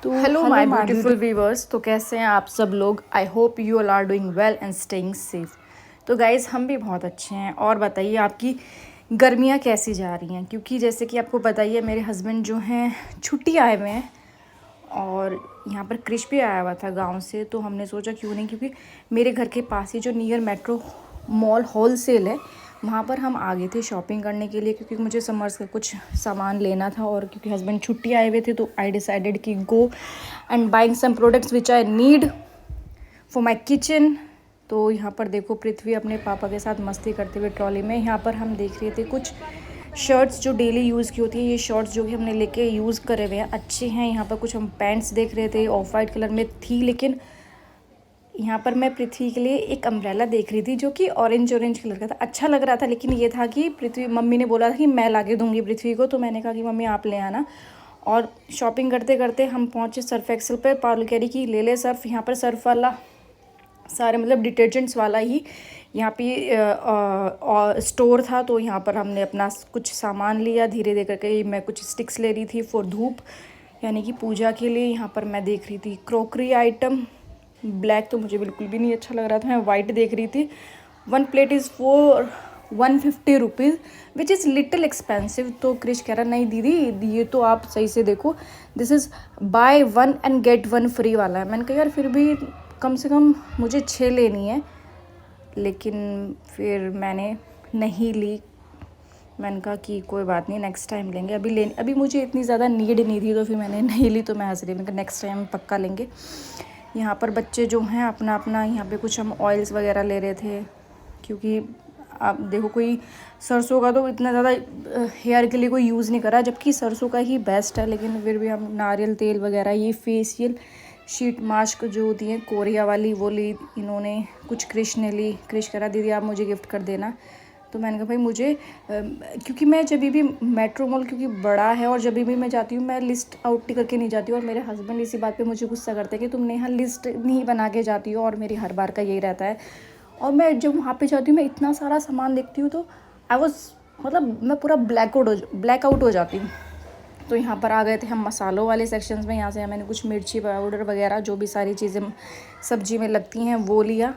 तो hello my beautiful viewers, तो कैसे हैं आप सब लोग। I hope you all are doing well and staying safe. तो गाइज़ हम भी बहुत अच्छे हैं। और बताइए आपकी गर्मियाँ कैसी जा रही हैं, क्योंकि जैसे कि आपको पता ही है मेरे हस्बैंड जो हैं छुट्टी आए हुए हैं और यहाँ पर क्रिश भी आया हुआ था गांव से। तो हमने सोचा क्यों नहीं, क्योंकि मेरे घर के पास ही जो near metro mall wholesale है वहाँ पर हम आ गए थे शॉपिंग करने के लिए, क्योंकि मुझे समर्स का कुछ सामान लेना था। और क्योंकि हस्बैंड छुट्टी आए हुए थे तो आई डिसाइडेड कि go and buying some products which I need for my kitchen. तो यहाँ पर देखो पृथ्वी अपने पापा के साथ मस्ती करते हुए ट्रॉली में। यहाँ पर हम देख रहे थे कुछ शर्ट्स जो डेली यूज़ की होती है। ये शर्ट्स जो कि हमने लेके यूज़ करे हुए हैं अच्छे हैं। यहाँ पर कुछ हम पैंट्स देख रहे थे, ऑफ वाइट कलर में थी, लेकिन यहाँ पर मैं पृथ्वी के लिए एक अम्ब्रेला देख रही थी जो कि ऑरेंज कलर का था। अच्छा लग रहा था, लेकिन ये था कि पृथ्वी, मम्मी ने बोला था कि मैं ला के दूँगी पृथ्वी को, तो मैंने कहा कि मम्मी आप ले आना। और शॉपिंग करते करते हम पहुँचे सर्फ एक्सेल पर। पारुल कह रही कि ले सर्फ। यहाँ पर सर्फ वाला सारे मतलब डिटर्जेंट्स वाला ही यहाँ पे स्टोर था। तो यहाँ पर हमने अपना कुछ सामान लिया धीरे धीरे करके। मैं कुछ स्टिक्स ले रही थी फॉर धूप, यानी कि पूजा के लिए। यहाँ पर मैं देख रही थी क्रॉकरी आइटम। ब्लैक तो मुझे बिल्कुल भी नहीं अच्छा लग रहा था, मैं वाइट देख रही थी। 1 plate is for 150 rupees which is little expensive. तो क्रिश कह रहा नहीं दीदी ये तो आप सही से देखो, this is buy 1 and get 1 free वाला है। मैंने कहा यार फिर भी कम से कम मुझे 6 लेनी है, लेकिन फिर मैंने नहीं ली। मैंने कहा कि कोई बात नहीं नेक्स्ट टाइम लेंगे, अभी मुझे इतनी ज़्यादा नीड नहीं थी तो फिर मैंने नहीं ली। तो मैं हंस रही, मैंने कहा नेक्स्ट टाइम पक्का लेंगे। यहाँ पर बच्चे जो हैं अपना अपना, यहाँ पे कुछ हम ऑयल्स वगैरह ले रहे थे, क्योंकि आप देखो कोई सरसों का तो इतना ज़्यादा हेयर के लिए कोई यूज़ नहीं करा, जबकि सरसों का ही बेस्ट है। लेकिन फिर भी हम नारियल तेल वगैरह, ये फेशियल शीट मास्क जो होती है कोरिया वाली वो ली इन्होंने, कुछ क्रिश ने ली। क्रिश करा दीदी आप मुझे गिफ्ट कर देना। तो मैंने कहा भाई मुझे क्योंकि मैं जब भी मेट्रो मॉल क्योंकि बड़ा है और जब भी मैं जाती हूँ मैं लिस्ट आउट करके नहीं जाती हूँ। और मेरे हस्बैंड इसी बात पे मुझे गुस्सा करते हैं कि तुम नेहा लिस्ट नहीं बना के जाती हो, और मेरी हर बार का यही रहता है। और मैं जब वहाँ पे जाती हूँ मैं इतना सारा सामान देखती हूँ तो मतलब मैं पूरा ब्लैकआउट हो जाती हूँ। तो यहाँ पर आ गए थे हम मसालों वाले सेक्शंस में। यहाँ से मैंने कुछ मिर्ची पाउडर वगैरह जो भी सारी चीज़ें सब्जी में लगती हैं वो लिया।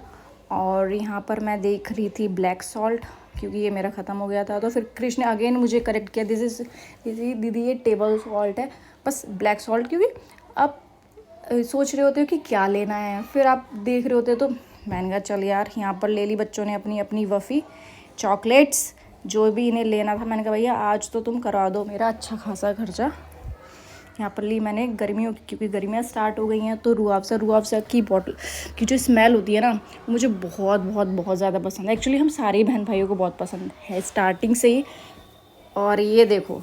और यहाँ पर मैं देख रही थी ब्लैक सॉल्ट, क्योंकि ये मेरा ख़त्म हो गया था। तो फिर कृष्ण ने अगेन मुझे करेक्ट किया, दीदी ये टेबल सॉल्ट है, बस ब्लैक सॉल्ट। क्योंकि आप सोच रहे होते हो कि क्या लेना है, फिर आप देख रहे होते हो। तो मैंने कहा चल यार, यहाँ पर ले ली बच्चों ने अपनी अपनी वफ़ी चॉकलेट्स जो भी इन्हें लेना था। मैंने कहा भैया आज तो तुम करा दो मेरा अच्छा खासा खर्चा। यहाँ पर ली मैंने गर्मियों की, क्योंकि गर्मियाँ स्टार्ट हो गई हैं। तो रूह अफ़ज़ा की बॉटल की जो स्मेल होती है ना मुझे बहुत बहुत बहुत ज़्यादा पसंद है। एक्चुअली हम सारे बहन भाइयों को बहुत पसंद है स्टार्टिंग से ही। और ये देखो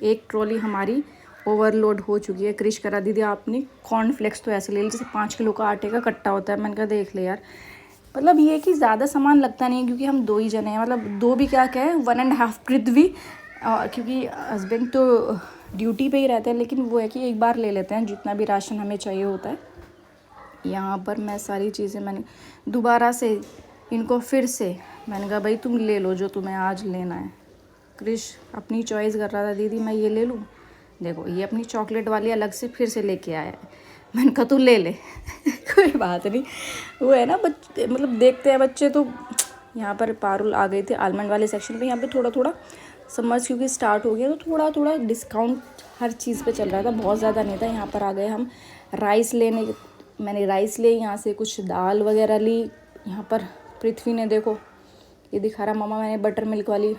एक ट्रॉली हमारी ओवरलोड हो चुकी है। क्रिश करा दीदी आपने कॉर्नफ्लेक्स तो ऐसे ले ली जैसे 5 किलो का आटे का कट्टा होता है। मैंने कहा देख ले यार, मतलब ये कि ज़्यादा सामान लगता नहीं है, क्योंकि हम 2 ही जने हैं, मतलब 2 भी क्या कहें 1.5 पृथ्वी, क्योंकि हस्बैंड तो ड्यूटी पे ही रहते हैं। लेकिन वो है कि एक बार ले लेते हैं जितना भी राशन हमें चाहिए होता है। यहाँ पर मैं सारी चीज़ें मैंने दोबारा से इनको फिर से मैंने कहा भाई तुम ले लो जो तुम्हें आज लेना है। क्रिश अपनी चॉइस कर रहा था, दीदी मैं ये ले लूँ, देखो ये अपनी चॉकलेट वाली अलग से फिर से लेके आया है। मैंने कहा तू ले ले कोई बात नहीं, वो है ना बच्चे मतलब देखते हैं बच्चे। तो यहाँ पर पारुल आ गए थे आलमंड वाले सेक्शन पे। यहाँ पे थोड़ा थोड़ा समर्स क्योंकि स्टार्ट हो गया तो थोड़ा थोड़ा डिस्काउंट हर चीज़ पे चल रहा था, बहुत ज़्यादा नहीं था। यहाँ पर आ गए हम राइस लेने, मैंने राइस ले, यहाँ से कुछ दाल वगैरह ली। यहाँ पर पृथ्वी ने देखो ये दिखा रहा मामा मैंने बटर मिल्क वाली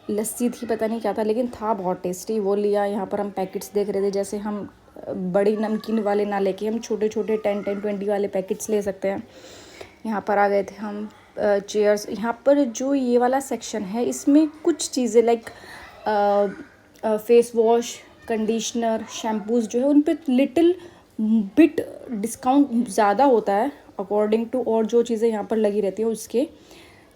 लस्सी थी, पता नहीं क्या था लेकिन था बहुत टेस्टी, वो लिया। यहाँ पर हम पैकेट्स देख रहे थे, जैसे हम बड़ी नमकीन वाले ना लेके हम छोटे छोटे 10-20 वाले पैकेट्स ले सकते हैं। यहाँ पर आ गए थे हम चेयर्स। यहाँ पर जो ये वाला सेक्शन है इसमें कुछ चीज़ें like face wash, conditioner, shampoos जो है उन पर लिटिल बिट डिस्काउंट ज़्यादा होता है अकॉर्डिंग टू और जो चीज़ें यहाँ पर लगी रहती है उसके।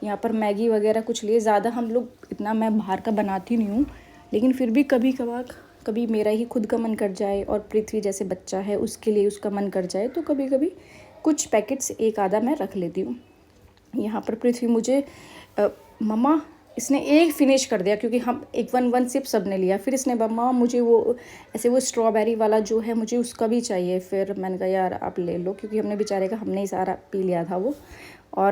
यहाँ पर मैगी वगैरह कुछ लिए, ज़्यादा हम लोग इतना मैं बाहर का बनाती नहीं हूँ, लेकिन फिर भी कभी कभार कभी मेरा ही खुद का मन कर जाए और पृथ्वी जैसे बच्चा है उसके लिए उसका मन कर जाए तो कभी कभी कुछ पैकेट्स एक आधा मैं रख लेती हूँ। यहाँ पर पृथ्वी मुझे मम्मा इसने एक फिनिश कर दिया क्योंकि हम एक वन सिप सब ने लिया। फिर इसने मम्मा मुझे वो ऐसे वो स्ट्रॉबेरी वाला जो है मुझे उसका भी चाहिए। फिर मैंने कहा यार आप ले लो, क्योंकि हमने बेचारे का हमने ही सारा पी लिया था वो। और